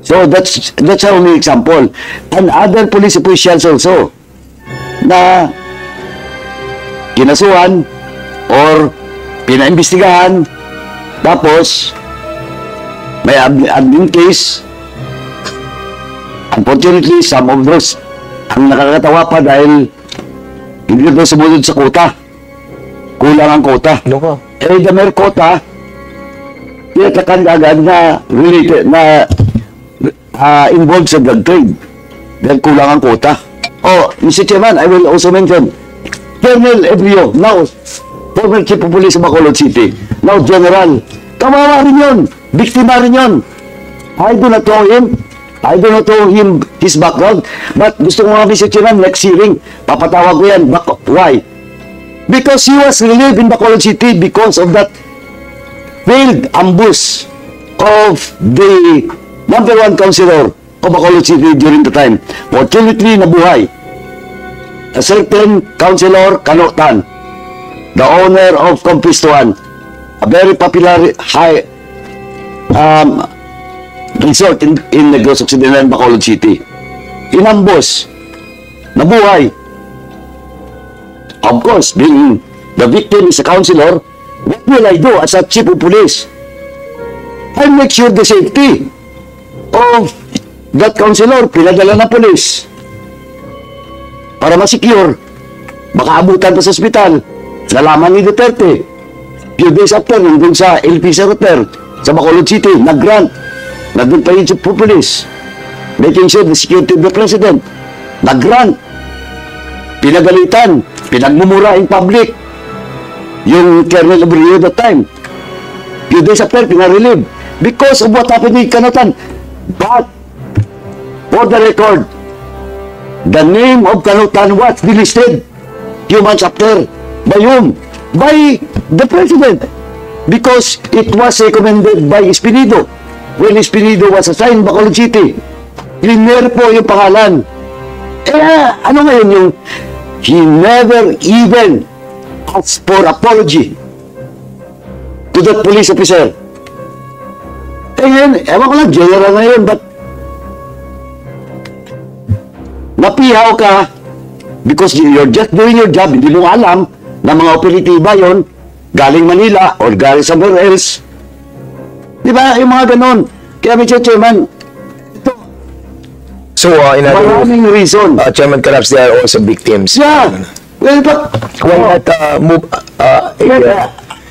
So that's only example. And other police officials also na kinasuhan or pinaimbestigahan, tapos may admin case. Unfortunately, some of those ang nakakatawa pa dahil hindi daw sumunod sa quota. Kulang ang quota. Loko. Eh, the mere quota, tinatakan agad na related na involved sa drug trade. Dahil kulang ang quota. Oh, Mr. Chairman, I will also mention Colonel Ebrio, now former Chief of Police of Bacolod City, now General. Kawawa rin yun. Biktima rin yun. I do not know him. I do not know him, his background. But gusto ko nga, Mr. Chairman, next hearing, papatawag ko yan. Why? Because he was relieved in Bacolod City because of that failed ambush of the #1 councilor of Bacolod City during the time. Fortunately, nabuhay. A certain councilor, Kanotan, the owner of Compistuan, a very popular high resort in Negros Occidental and Bacolod City. Inambos, nabuhay. Of course, being the victim is a councilor, what will I do as a chief of police? I make sure the safety of that councilor, pinadala ng police para ma-secure. Baka abutan pa sa ospital. Nalaman ni Duterte. Few days after, nandun sa LPC Hotel sa Bacolod City, nag-grant. Nandun pa yung chief of police, making sure the security of the president. Nag-grant. Pinagalitan. Pinagmumura in public yung Colonel Ebrio that time. Few days after, pinarelieve. Because of what happened in Kanotan. But, for the record, the name of Kanotan was delisted few months after. By whom? By the president. Because it was recommended by Espinido. When Espinido was assigned Bacolod City, clear po yung pangalan. Ano ngayon yung he never even asked for apology to that police officer. Ngayon, ewan ko lang, general na yun, but napihaw ka because you're just doing your job, hindi mo alam na mga operatiba yun, galing Manila or galing somewhere else. Di ba? Yung mga ganon. Kaya, Mr. Chairman, So, in other maraming reason. Chairman Caraps, they are also victims. Yeah. Well, but Why not move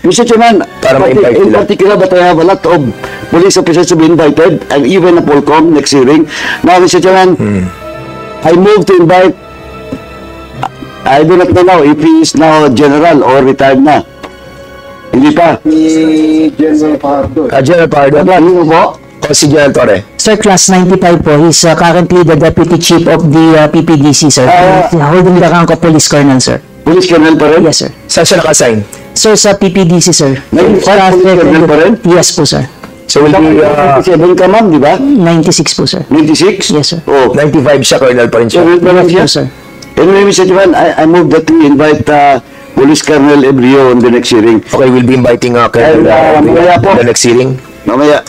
Mr. Chairman, para ma-invite in nila? particular, but I have a lot of police officers to be invited, and even a Polcom next hearing. Now, Mr. Chairman, I move to invite, I do not know now if he is now general or retired na. Hindi pa. General Pardo. General Pardo. Ano po? O si General Torre? Sir, class 95 po. He's currently the deputy chief of the PPDC, sir. He's holding the rank of police colonel, sir. Police colonel pa rin? Yes, sir. Saan siya naka-assign? Sir, sa PPDC, sir. Police colonel pa rin? Yes po, sir. So, will be 97 ka, ma'am, di ba? 96 po, sir. 96? Yes, sir. Oh. 95 siya, Colonel pa rin siya. Colonel pa rin siya? Yes, sir. Anyway, Mr. Chairman, I move that we invite Police Colonel Ebrio on the next hearing. Okay, we'll be inviting Colonel mamaya po. the next hearing. Mamaya.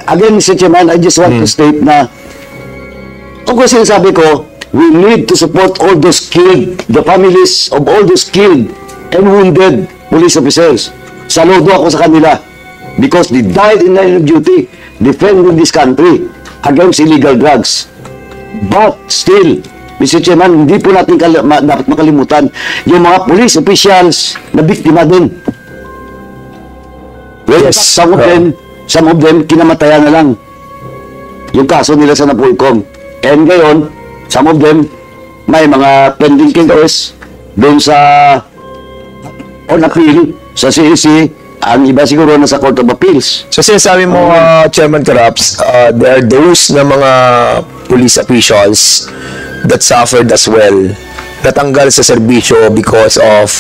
Again, Mr. Chairman, I just want to state na kung sinasabi ko, we need to support all those killed, the families of all those killed and wounded police officers. Saludo ako sa kanila because they died in line of duty defending this country against illegal drugs. But still, Mr. Chairman, hindi po natin dapat makalimutan yung mga police officials na biktima din. Well, Yes. some of them, kinamatayan na lang yung kaso nila sa Napolcom. And ngayon, some of them, may mga pending cases doon sa on appeal sa CEC, ang iba siguro nasa Court of Appeals. So, sinasabi mo, Chairman Caraps, there are those na mga police officials that suffered as well, natanggal sa serbisyo because of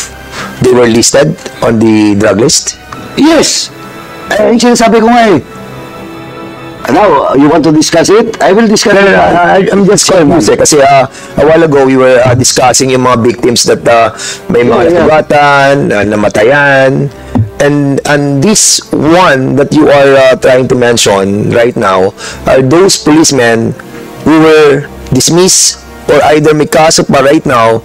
they were listed on the drug list? Yes! Yung sinasabi ko nga eh. Now, you want to discuss it? I will discuss it. I'm just confused kasi a while ago we were discussing yung mga victims that may mga nasugatan, namatayan, And this one that you are trying to mention right now are those policemen who were dismissed or either may kaso pa right now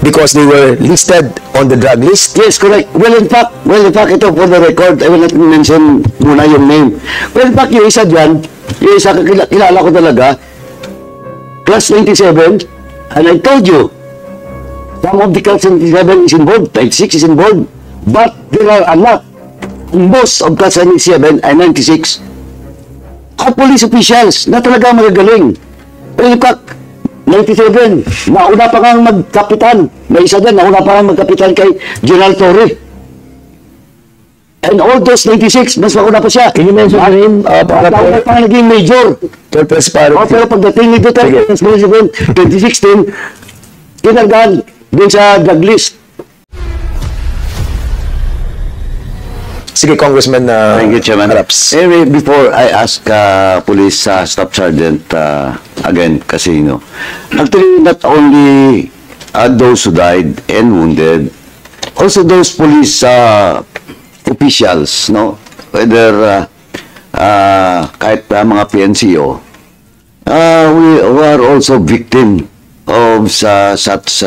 because they were listed on the drug list. Yes, correct. Well, in fact, ito for the record, I will not mention muna yung name. Well, in fact, yung isa dyan, yung isa kilala ko talaga, class 97, and I told you, some of the class 97 is involved, type 6 is involved, but there are a lot. Most of class 97 and 96 are police officials na talaga magagaling. Well, in fact, 97, nauna pa nga magkapitan. May isa din, nauna pa nga magkapitan kay General Torre. And all those 96, mas mauna pa siya. Can you mention the name? Nauna pa nga naging major. For transparency. Pero pagdating ni Duterte, 2016, kinargahan din sa drug list. Sige, Congressman Thank you, Chairman. Raps. Anyway, before I ask Police Staff Sergeant again, Casino, actually not only those who died and wounded, also those police officials, no, whether kahit mga PNCO, we are also victim of such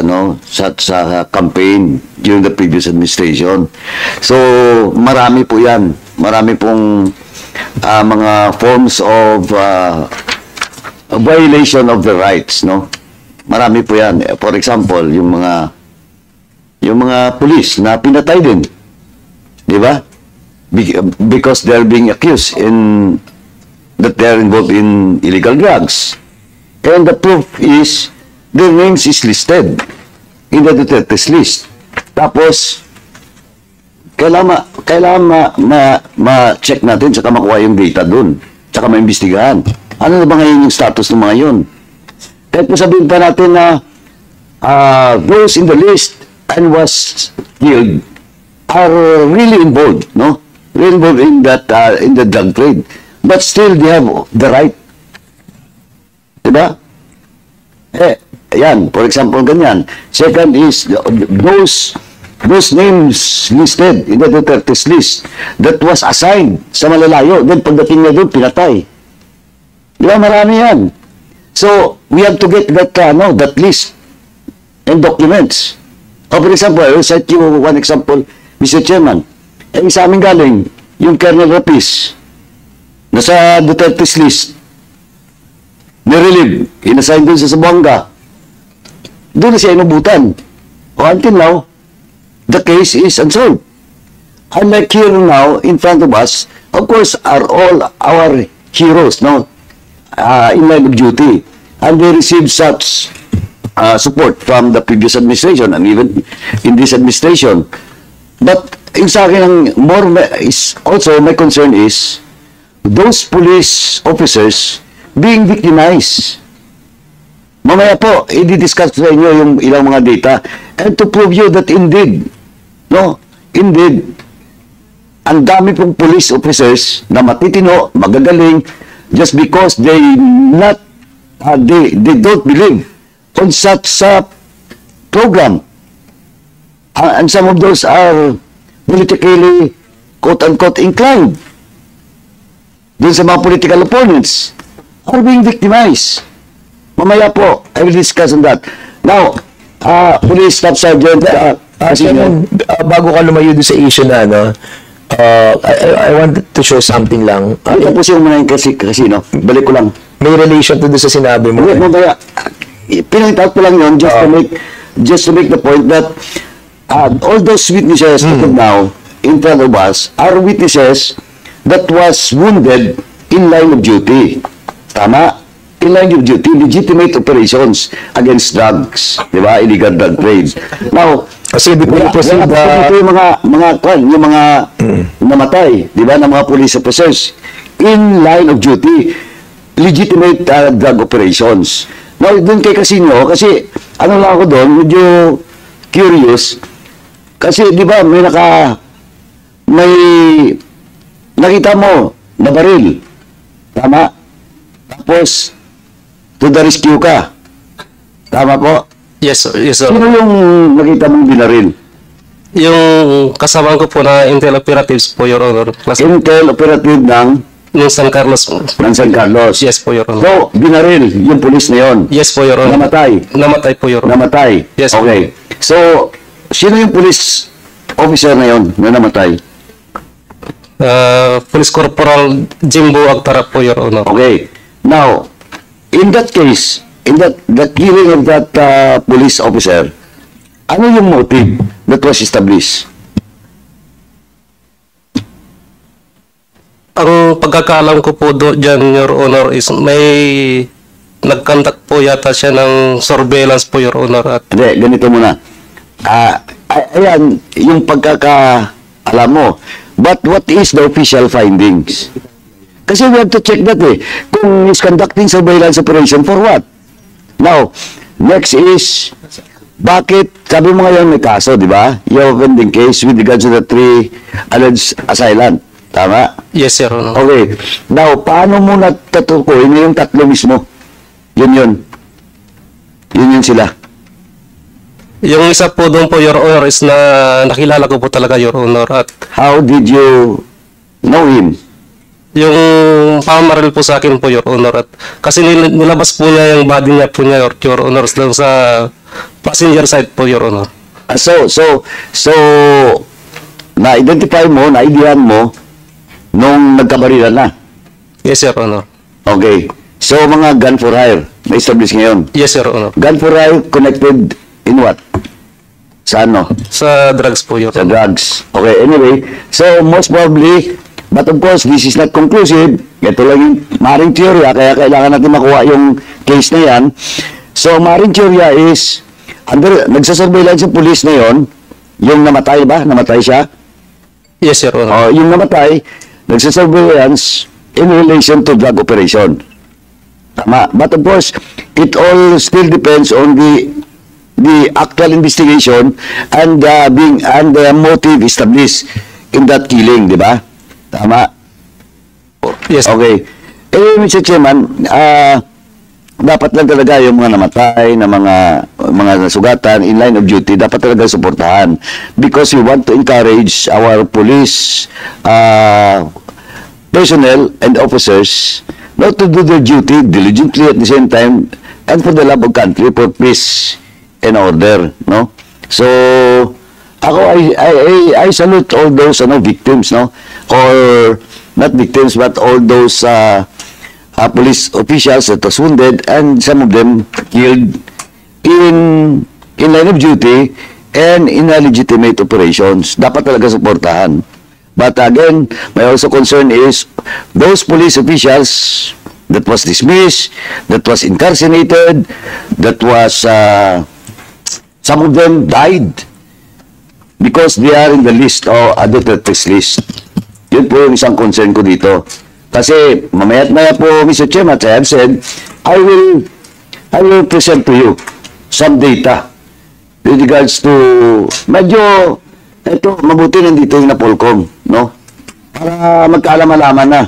campaign during the previous administration. So marami po yan, marami pong mga forms of violation of the rights, no, marami po yan. For example, yung mga police na pinatay din, di ba, because they're being accused that they're involved in illegal drugs, and the proof is their names is listed in the Duterte's list. Tapos, kailangan ma-check natin saka makuha yung data dun. Saka maimbestigahan. Ano na ba ngayon yung status ng mga yun? Kahit po sabihin pa natin na those in the list and was killed are really involved, no? Really involved in that, in the drug trade. But still, they have the right. Diba? Yan, for example, ganyan. Second is those names listed in the Duterte's list that was assigned sa malalayo. Then pagdating niya doon, pinatay. Di ba, marami yan. So, we have to get that list and documents. For example, I will cite you one example, Mr. Chairman. Sa amin galing, yung Colonel Rapis, nasa Duterte's list, nirelieve, inassign doon sa Zamboanga. Doon na siya inubutan. Until now, the case is unsolved. Unlike here now, in front of us, of course, are all our heroes, no? In line of duty. And they received such support from the previous administration and even in this administration. But yung sa akin, ang is also my concern is those police officers being victimized. Mamaya po, i-discuss sa inyo yung ilang mga data and to prove you that indeed, ang dami pong police officers na matitino, magagaling, just because they don't believe on such program. And some of those are politically, quote-unquote, inclined. Dun sa mga political opponents are being victimized. Mamaya po, I will discuss on that. Now, Police Staff Sergeant, bago ka lumayo doon sa issue na, I wanted to show something lang. tapusin mo na yung casino. Balik ko lang. May relation to doon sa sinabi mo. Mamaya, pinpoint out ko lang yun just to make the point that all those witnesses now in front of us are witnesses that was wounded in line of duty. Tama? In line of duty, legitimate operations against drugs, di ba? Illegal drug trade. Now, Kasi before you proceed, yung mga namatay, di ba, ng mga police officers in line of duty, legitimate drug operations. Now, dun kay Casino, kasi ano lang ako doon, medyo curious, kasi di ba, may nakita mo na baril. Tama? Tapos, to the rescue ka. Tama po? yes, sir. Sino yung nakita mong binaril? Yung kasama ko po na Intel Operatives po, Your Honor. Intel operative Yung San Carlos. ng San Carlos. Yes po, Your Honor. So, binaril yung pulis na yon. Yes po, Your Honor. Namatay. Namatay po, Your Honor. Namatay. Yes. Okay. So, sino yung police officer na yon na namatay? Police Corporal Jimbo Agtara po, Your Honor. Okay. Now, in that case, in that killing of that police officer, ano yung motive that was established? Ang pagkakaalam ko po dyan, Your Honor, is may nag-conduct po yata siya ng surveillance po, Your Honor. At Hindi, ganito muna. Ayan, yung pagkakaalam mo. But what is the official findings? Kasi we have to check that eh. Kung he's conducting surveillance operation, for what? Now, next is, bakit, sabi mo ngayon may kaso, di ba? You have a pending case with regards to the 3 alleged assailant. Tama? yes, Your Honor. Okay. Now, paano mo natatukoy yung tatlo mismo? Yun. Yun sila. Yung isa po doon po, Your Honor, is na nakilala ko po talaga, Your Honor. At How did you know him? yung pamaril po sa akin po, Your Honor. At kasi nilabas po niya yung body niya po niya, Your Honor, lang sa passenger side po, Your Honor. So, na-identify mo, na-idean mo, nung nagkabarilan na. Yes, Your Honor. Okay. So, mga gun for hire, na-establish ngayon. Yes, Your Honor. Gun for hire connected in what? Sa ano? Sa drugs po, Your Sa Honor. drugs. Okay, anyway. So, most probably, but of course, this is not conclusive. Ito lang yung maring teorya, kaya kailangan natin makuha yung case na yan. So, maring teorya is, nagsasurveillance yung police na yon, yung namatay ba? Namatay siya? Yes, Your Honor. Yung namatay, nagsasurveillance in relation to drug operation. Tama. But of course, it all still depends on the actual investigation and the motive established in that killing, di ba? Tama. Yes. Okay. Mr. Chairman, dapat lang talaga yung mga namatay na mga nasugatan in line of duty, dapat talaga suportahan because we want to encourage our police personnel and officers not to do their duty diligently at the same time and for the love of country, for peace and order, no? So, ako, I salute all those victims, no? Or not victims, but all those police officials that was wounded and some of them killed in line of duty and in legitimate operations. Dapat talaga suportahan. But again, my also concern is those police officials that was dismissed, that was incarcerated, that was some of them died because they are in the list or adult list. Yun po yung isang concern ko dito. Kasi mamaya't maya po, Mr. Chairman, as I have said, I will present to you some data with regards to medyo ito, mabuti nandito yung Napolcom, no? Para magkaalam-alaman na.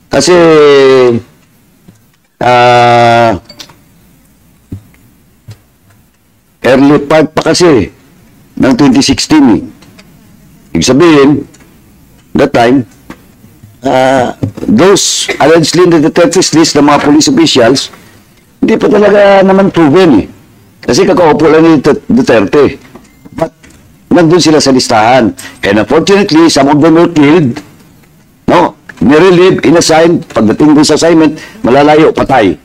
Kasi early part pa kasi ng 2016 eh. Ibig sabihin, that time, those allegedly in the terrorist list ng mga police officials, hindi pa talaga naman proven eh. Kasi kakaupo lang ni Duterte. But, nandun sila sa listahan. And unfortunately, some of them were killed. No? Nirelieve, inassigned, pagdating doon sa assignment, malalayo, patay.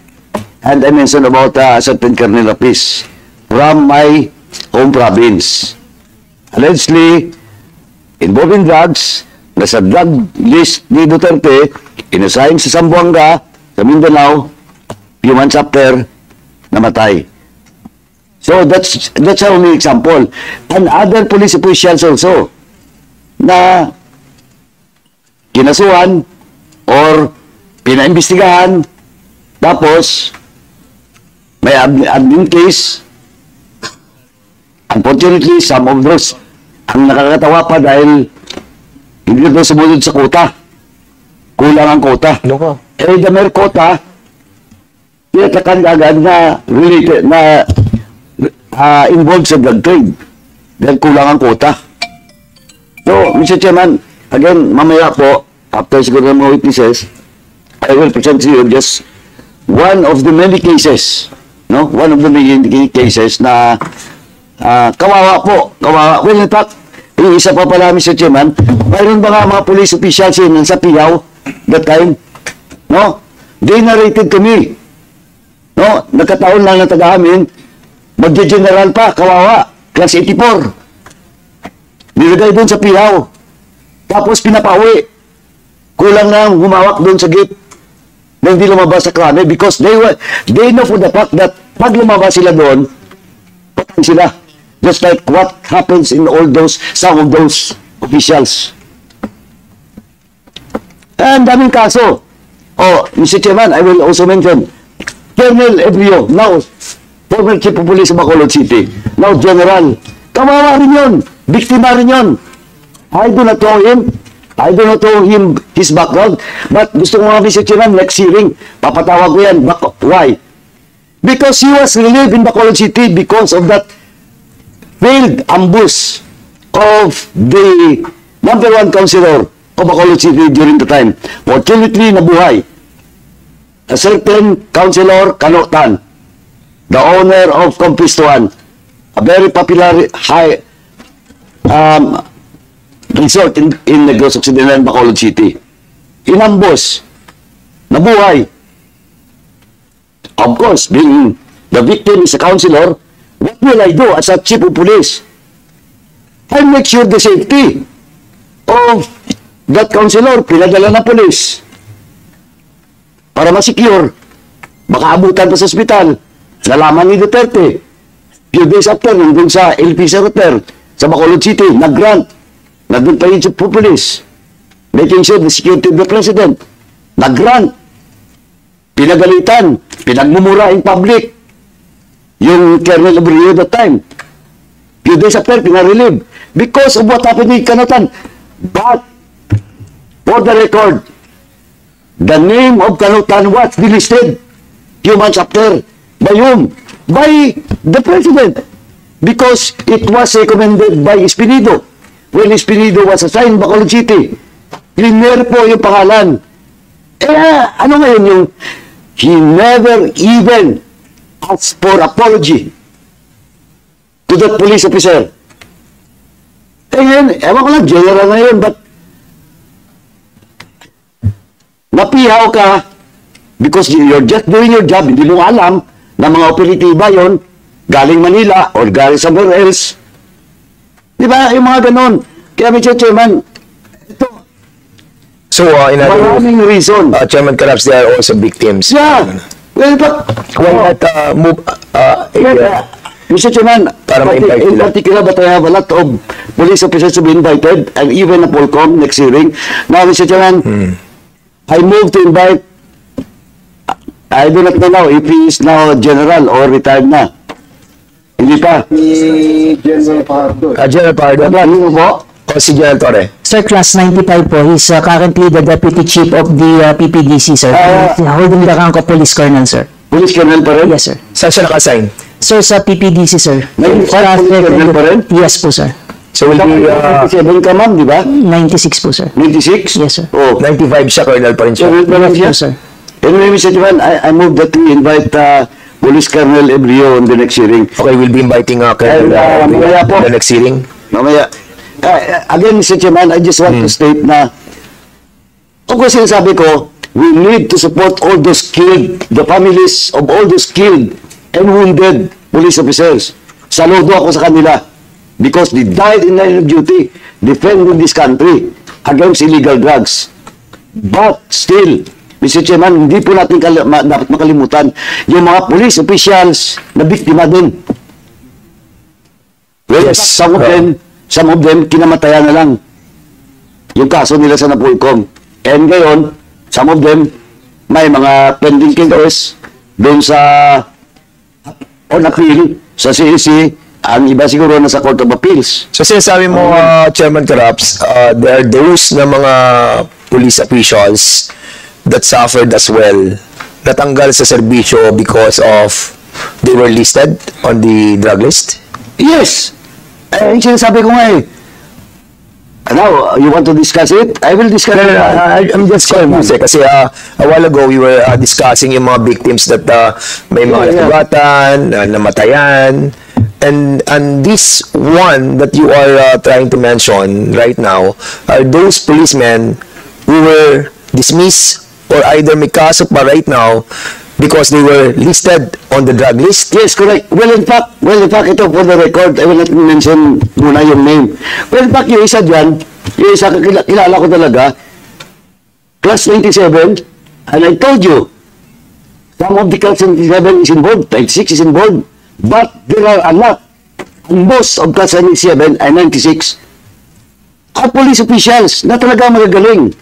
And I mentioned about a certain Colonel Rapis from my home province. Allegedly, involving drugs, nasa drug list ni Duterte, inassign sa Zamboanga, sa Mindanao, few months after, namatay. So, that's only example. And other police officials also, na kinasuhan or pinaimbestigahan, tapos, may admin case. Unfortunately, some of those, ang nakakatawa pa dahil hindi ito sumunod sa quota. Kulang ang quota. Ano ka? The mere quota, tinatakan agad na related, na involved sa drug trade. dahil kulang ang quota. So, Mr. Chairman, again, mamaya po, after siguro ng mga witnesses, I will present to you just one of the many cases, no? One of the many cases na kawawa po, kawawa. Well, in fact, yung isa pa pala, Mr. Chairman, mayroon ba nga mga police officials yun sa Piyaw that time? No? They narrated to me. No? Nagkataon lang na taga-amin, magje-general pa, kawawa, class 84. Nilagay doon sa Piyaw. Tapos pinapauwi. Kulang na humawak doon sa gate na hindi lumabas sa krame because they know for the fact that pag lumabas sila doon, patay sila. Just like what happens in all those, some of those officials. And daming kaso. Oh, Mr. Chairman, I will also mention Colonel Ebrio, now former Chief of Police of Bacolod City, now General. Kawawa rin yun. Biktima rin yun. I do not know him. I do not know him, his background. But gusto ko nga, Mr. Chairman, next hearing, papatawag ko yan. Why? Because he was relieved in Bacolod City because of that failed ambush of the number 1 councilor of Bacolod City during the time. Fortunately, nabuhay. A certain councilor, Kanotan, the owner of Compistuan, a very popular high resort in Negros Occidental and Bacolod City. Inambos. Nabuhay. Of course, being the victim is a councilor, what will I do as a chief of police? I make sure the safety of that councilor, pinadala ng police para ma-secure. Baka abutan pa sa ospital. Nalaman ni Duterte. Few days after, nandun sa LPC Hotel, sa Bacolod City, nag-grant. Nandun pa yung chief of police. Making sure the security of the president. Nag-grant. Pinagalitan. Pinagmumura in public. Yung Colonel Ebrio that time. Few days after, pinarelieve. Because of what happened in Kanotan. But, for the record, the name of Kanotan was delisted few months after. By whom? By the president. Because it was recommended by Espinido. When Espinido was assigned Bacolod City, clear po yung pangalan. Ano ngayon yung he never even asked for apology to that police officer. Ngayon, ewan ko lang, general na yun, but napihaw ka because you're just doing your job, hindi mo alam na mga operatiba yon galing Manila or galing somewhere else. Di ba? Yung mga ganon. Kaya, Mr. Chairman, ito, So, in other words, maraming reason. Chairman Carabs, they are also victims. Yeah. Well, but, Why not move... Mr. Chairman, Para ma-invite in nila. particular, but I have a lot of police officers to be invited and even a Polcom next hearing. Now, Mr. Chairman, I move to invite, I do not know now if he is now general or retired na. Hindi pa. Ni General Pardo. General Pardo, Ano mo po? o si General Torre. Sir, class 95 po. He's currently the deputy chief of the PPDC, sir. He's holding the rank of police colonel, sir. Police colonel pa rin? Yes, sir. Saan siya naka-assign? Sir, sa PPDC, sir. Police colonel pa rin? Yes po, sir. So, will be 97 ka, ma'am, di ba? 96 po, sir. 96? Yes, sir. Oh. 95 siya, Colonel pa rin siya. Colonel pa rin siya? Yes, sir. Anyway, Mr. Chairman, I move that we invite Police Colonel Ebrio on the next hearing. Okay, we'll be inviting Colonel mamaya po. the next hearing. Mamaya. Again, Mr. Chairman, I just want to state na kung sinasabi ko, we need to support all those killed, the families of all those killed and wounded police officers. Saludo ako sa kanila because they died in line of duty defending this country against illegal drugs. But still, Mr. Chairman, hindi po natin dapat makalimutan yung mga police officials na biktima din. Well, Yes. some of them, kinamatayan na lang yung kaso nila sa Napolcom. And ngayon, some of them, may mga pending cases doon sa on appeal sa CEC, ang iba siguro nasa Court of Appeals. So, sinasabi mo, Chairman Carabs, there are those na mga police officials that suffered as well, natanggal sa serbisyo because of they were listed on the drug list? Yes. Eh, yung sinasabi ko nga eh. Now, you want to discuss it? I will discuss it. I'm just confused kasi a while ago we were discussing yung mga victims that may mga nasugatan, namatayan, and this one that you are trying to mention right now are those policemen who were dismissed or either may kaso pa right now because they were listed on the drug list. Yes, correct. Well, in fact, ito for the record, I will not mention muna yung name. Well, in fact, yung isa dyan, yung isa kilala ko talaga, class 97, and I told you, some of the class 97 is involved, 96 is involved, but there are a lot, and most of class 97 and 96 are police officials na talaga magagaling.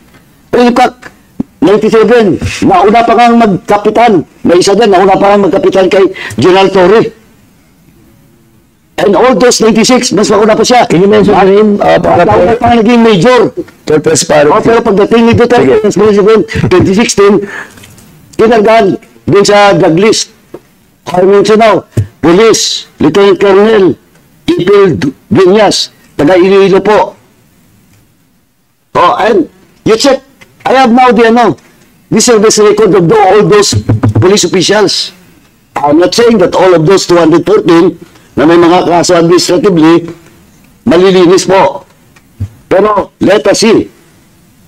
Well, in fact, 97, nauna pa nga magkapitan. May isa din, nauna pa nga magkapitan kay General Torre. And all those 96, mas mauna pa siya. Can you mention the name? Nauna pa nga naging major. Pero pagdating ni Duterte, 2016, kinargahan din sa drug list. I mention now, Police, Lieutenant Colonel, Ipil Viñas, taga Iloilo po. Oh, and you check, I have now the service record of all those police officials. I'm not saying that all of those 214 na may mga kaso administratively, malilinis po. Pero let us see.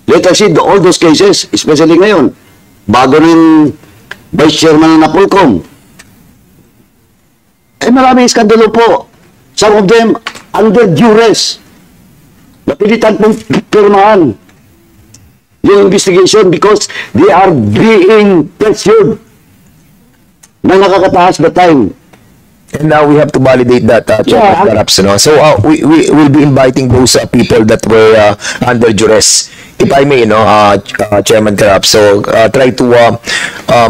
Let us see all those cases, especially ngayon. Bago rin Vice Chairman ng Napolcom. Eh maraming iskandalo po. Some of them under duress. Napilitan pong pirmahan yung investigation because they are being pressured na nakakataas the time. And now we have to validate that, perhaps, no? So we will be inviting those people that were under duress, if I may, Chairman Karap. So try to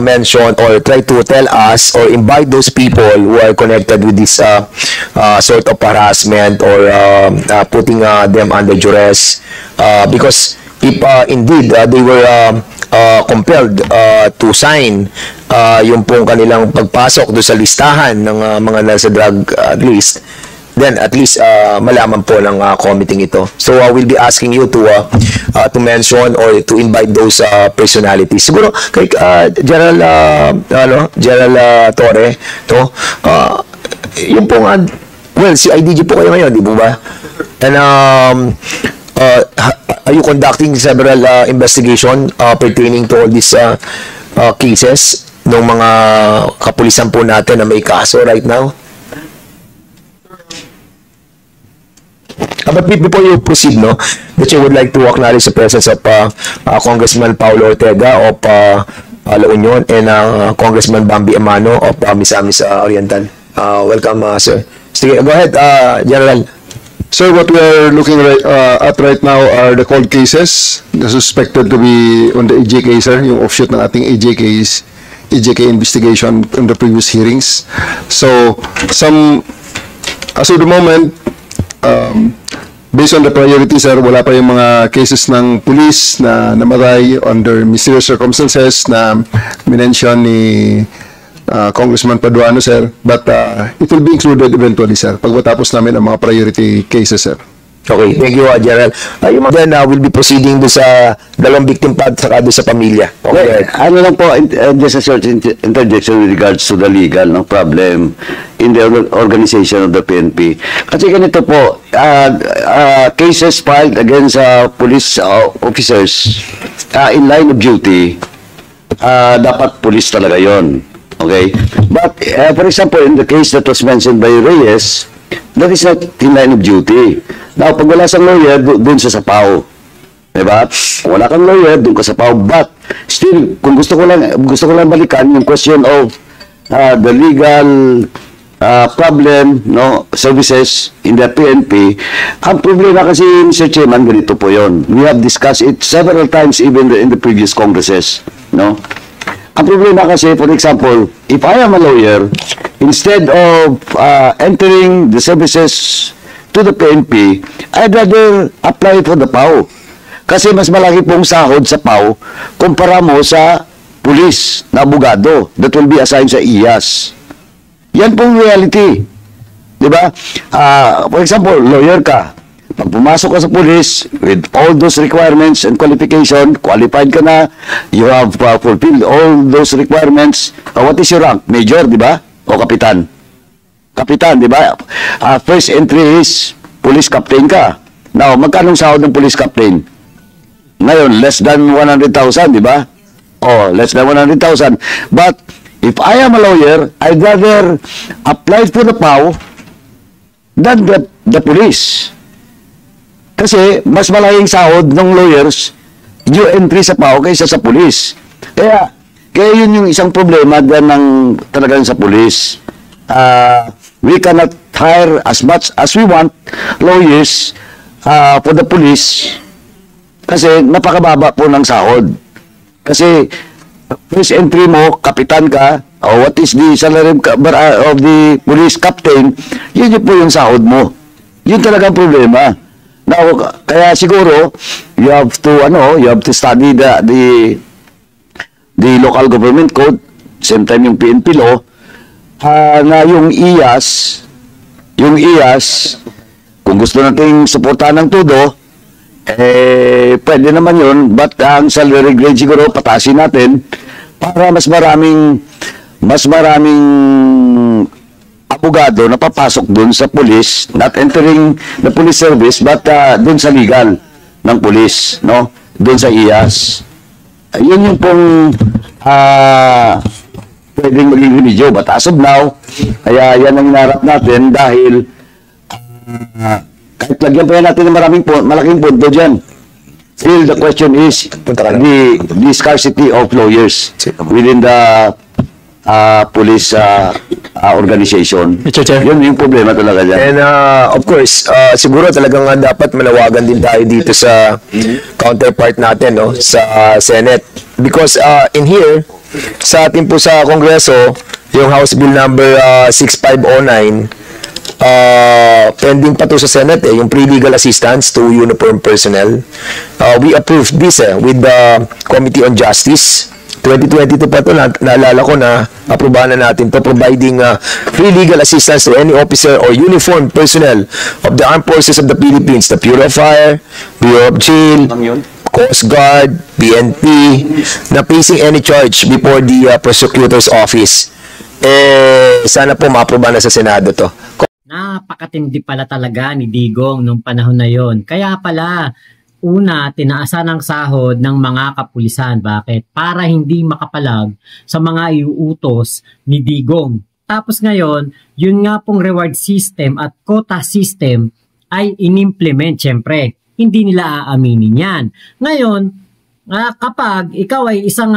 mention or try to tell us or invite those people who are connected with this sort of harassment or putting them under duress, because if indeed they were compelled to sign yung pong kanilang pagpasok do sa listahan ng mga nasa drug list, then at least malaman po ng committee ito. So we'll be asking you to mention or to invite those personalities. Siguro kay General Torre to yung pong well, si IDG po kayo ngayon, di ba? And are you conducting several investigation pertaining to all these cases ng mga kapulisan po natin na may kaso right now? But before you proceed, that you would like to acknowledge the presence of Congressman Paulo Ortega of La Union and Congressman Bambi Amano of Misamis Oriental. Welcome, sir. Sige, go ahead, General. Sir, what we are looking at right now are the cold cases na suspected to be on the EJK, sir, yung offshoot ng ating EJK investigation in the previous hearings. So, as of the moment, based on the priority, sir, wala pa yung mga cases ng police na namatay under mysterious circumstances na minention ni Congressman Paduano, sir, but it will be included eventually, sir, pag matapos namin ang mga priority cases, sir. Okay, thank you, General. Then we'll be proceeding do sa dalawang victim pa at saka do sa pamilya. Okay. Ano lang po, just a short interjection with regards to the legal problem in the organization of the PNP. Kasi ganito po, cases filed against police officers in line of duty, dapat police talaga yon. Okay? But, for example, in the case that was mentioned by Reyes, that is not in line of duty. Now, pag wala sang lawyer, dun sa sapaw. Diba? Wala kang lawyer, dun ka sapaw. But, still, kung gusto ko lang balikan yung question of the legal problem, services in the PNP, ang problema kasi, Mr. Chairman, ganito po yon. We have discussed it several times even in the previous congresses, Ang problema kasi, for example, if I am a lawyer, instead of entering the services to the PNP, I'd rather apply for the PAO. Kasi mas malaki pong sahod sa PAO kumpara mo sa police na abogado that will be assigned sa IAS. Yan pong reality. Di ba? For example, lawyer ka. Pag pumasok ka sa police with all those requirements and qualification, qualified ka na, you have fulfilled all those requirements. What is your rank? Major, di ba? O kapitan? Kapitan, di ba? First entry is police captain ka. Now, magkano sahod ng police captain? Ngayon, less than 100,000, di ba? Oh, less than 100,000. But, if I am a lawyer, I'd rather apply for the PAW than the police. Kasi, mas malaking sahod ng lawyers new entry sa PAW kaysa sa police. Kaya yun yung isang problema dyan ng talagang sa police. We cannot hire as much as we want lawyers for the police kasi napakababa po ng sahod. Kasi first entry mo, kapitan ka, what is the salary of the police captain, yun po yung sahod mo. Yun talagang problema. Now, kaya siguro, you have to study the local government code, same time yung PNP law, na yung IAS, kung gusto nating suportahan ng todo, pwede naman yun, but ang salary grade siguro patasin natin para mas maraming abogado na papasok dun sa police, not entering the police service, but dun sa legal ng police, no? Dun sa IAS. Yun yung pong pwedeng maging remedyo. But as of now, kaya yan ang hinarap natin dahil kahit lagyan pa yan natin ng malaking pondo dyan. Still, the question is the scarcity of lawyers within the police organization. Mr. Chair. Yun yung problema talaga dyan. And of course, siguro talagang dapat manawagan din tayo dito sa counterpart natin, no, sa Senate. Because in here, sa atin po sa Kongreso, yung House Bill number 6509, pending pa to sa Senate, yung pre-legal assistance to uniformed personnel. We approved this with the Committee on Justice. 2022 pa to, naalala ko na aprobahan na natin to, providing free legal assistance to any officer or uniformed personnel of the Armed Forces of the Philippines, the Bureau of Fire, Bureau of Jail, Coast Guard, PNP, na facing any charge before the prosecutor's office. Sana po maaprobahan na sa Senado to. Napakatindi pala talaga ni Digong nung panahon na yon. Kaya pala, una, tinaasan ang sahod ng mga kapulisan. Bakit? Para hindi makapalag sa mga iuutos ni Digong. Tapos ngayon, yun nga pong reward system at quota system ay inimplement. Siyempre, hindi nila aaminin yan. Ngayon, kapag ikaw ay isang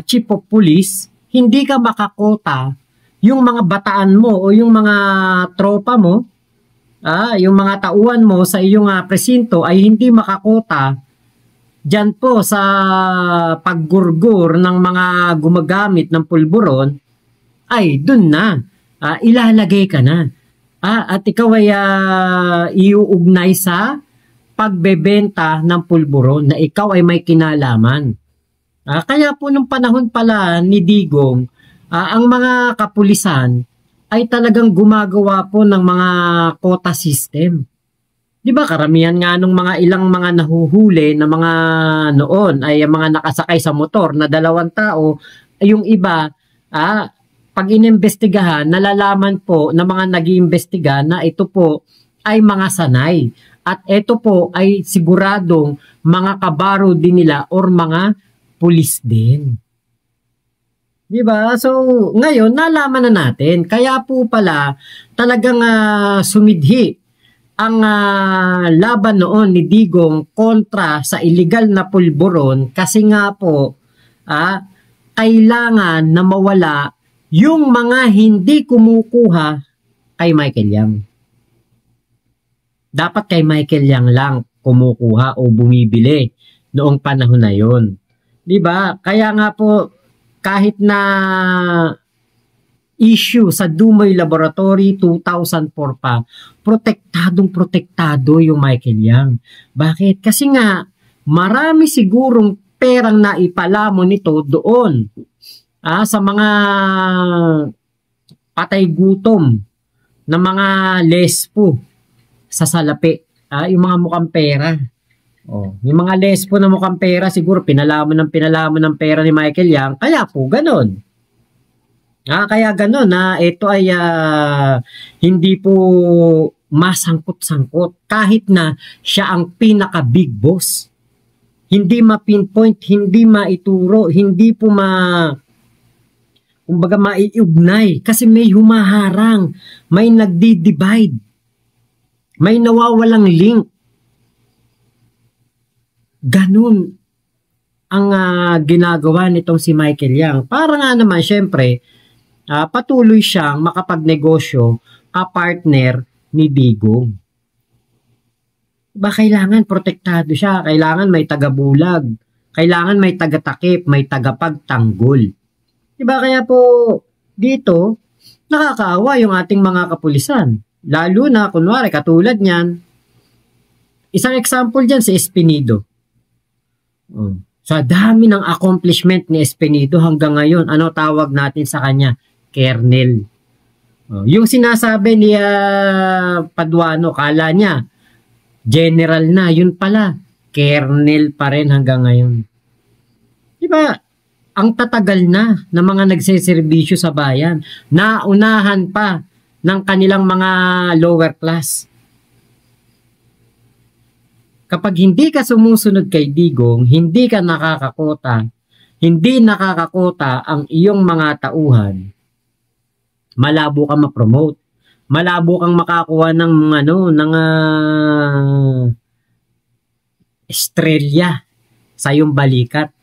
chief of police, hindi ka makakota yung mga bataan mo o yung mga tropa mo, yung mga tauhan mo sa iyong presinto ay hindi makakota dyan po sa paggurgur ng mga gumagamit ng pulburon, ay dun na, ilalagay ka na. At ikaw ay iuugnay sa pagbebenta ng pulburon na ikaw ay may kinalaman. Kaya po nung panahon pala ni Digong, ang mga kapulisan ay talagang gumagawa po ng mga quota system. Di ba karamihan nga nung ilang mga nahuhuli na mga noon ay mga nakasakay sa motor na 2 tao, yung iba, pag inimbestigahan, nalalaman po ng mga nag-iimbestiga na ito po ay mga sanay. At ito po ay siguradong mga kabaro din nila or mga pulis din. Diba? So, ngayon, nalaman na natin. Kaya po pala, talagang sumidhi ang laban noon ni Digong kontra sa illegal na pulburon kasi nga po, kailangan na mawala yung mga hindi kumukuha kay Michael Yang. Dapat kay Michael Yang lang kumukuha o bumibili noong panahon na yon. Diba? Kaya nga po, kahit na issue sa Dumoy Laboratory 2004 pa, protektado yung Michael Yang. Bakit? Kasi nga, marami sigurong perang naipalamon nito doon sa mga patay gutom ng mga lespo sa salapi. Yung mga mukhang pera. Yung mga lespo na mukhang pera, siguro pinalaman ng pera ni Michael Yang, kaya po ganon. Kaya ganon na ito ay hindi po masangkot-sangkot kahit na siya ang pinaka big boss. Hindi ma-pinpoint, hindi maituro, hindi po kumbaga maiugnay kasi may humaharang, may nagdi-divide, may nawawalang link. Ganun ang ginagawa nitong si Michael Yang. Para nga naman syempre patuloy siyang makapagnegosyo kapartner ni Digong. Kailangan protektado siya, kailangan may tagabulag, kailangan may tagatakip, may tagapagtanggol. Kaya po dito nakakaawa yung ating mga kapulisan. Lalo na kunwari katulad niyan, isang example diyan si Espinido. Sa dami ng accomplishment ni Espinido hanggang ngayon, ano tawag natin sa kanya? Colonel. Yung sinasabi ni Paduano, kala niya general na, yun pala Colonel pa rin hanggang ngayon. Diba? Ang tatagal na ng mga nagseserbisyo sa bayan, naunahan pa ng kanilang mga lower class. Kapag hindi ka sumusunod kay Digong, hindi ka nakakakota, hindi nakakakota ang iyong mga tauhan, malabo ka ma-promote, malabo kang makakuha ng estrelya sa iyong balikat.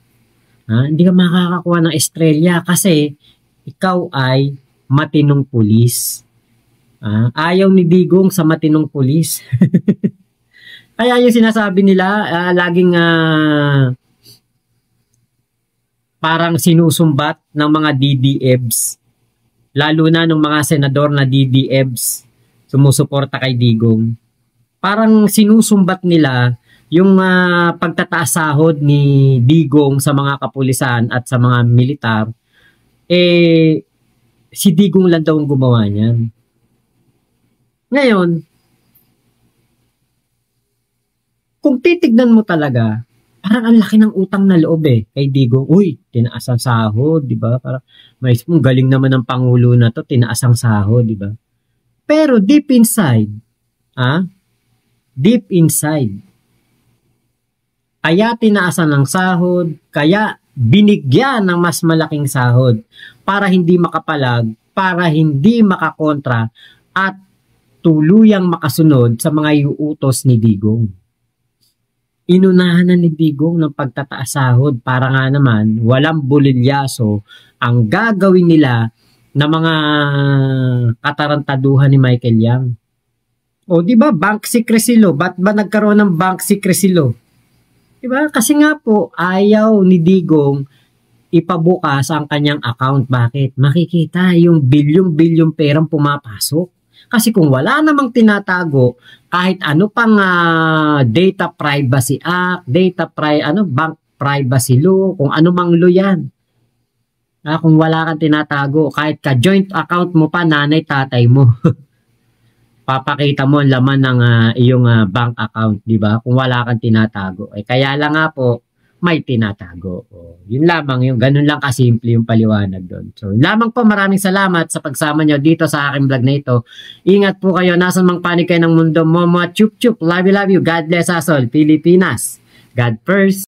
Hindi ka makakakuha ng estrelya kasi ikaw ay matinong pulis. Ayaw ni Digong sa matinong pulis. Kaya yung sinasabi nila, laging parang sinusumbat ng mga DDEBs. Lalo na ng mga senador na DDEBs sumusuporta kay Digong. Parang sinusumbat nila yung pagtataas sahod ni Digong sa mga kapulisan at sa mga militar, si Digong lang daw ang gumawa niyan. Ngayon, kung titignan mo talaga, parang ang laki ng utang na loob kay Digong. Uy, tinaas ang sahod, di ba? Parang galing naman ng Pangulo na to, tinaas ang sahod, di ba? Pero deep inside, kaya tinaasan ng sahod, kaya binigyan ng mas malaking sahod para hindi makapalag, para hindi makakontra at tuluyang makasunod sa mga iuutos ni Digong. Inunahan na ni Digong ng pagtataas sahod para nga naman walang bulilyaso ang gagawin nila na mga katarantaduhan ni Michael Yang. Di ba, bank secrecy law? Ba't ba nagkaroon ng bank secrecy law? Diba? Kasi nga po, ayaw ni Digong ipabukas ang kanyang account. Bakit? Makikita yung bilyong-bilyong perang pumapasok. Kasi kung wala namang tinatago, kahit ano pang Data Privacy Act, Bank Privacy Law, kung ano mang law yan. Kung wala kang tinatago, kahit ka-joint account mo pa, nanay, tatay mo. Papakita mo ang laman ng iyong bank account, di ba? Kung wala kang tinatago. Kaya lang nga po, may tinatago. Yun lamang, ganun lang kasimple yung paliwanag doon. So, yun lamang po, maraming salamat sa pagsama nyo dito sa aking vlog na ito. Ingat po kayo, nasan mang panig kayo ng mundo mo, mga chup-chup. Love you, love you. God bless us all. Pilipinas. God first.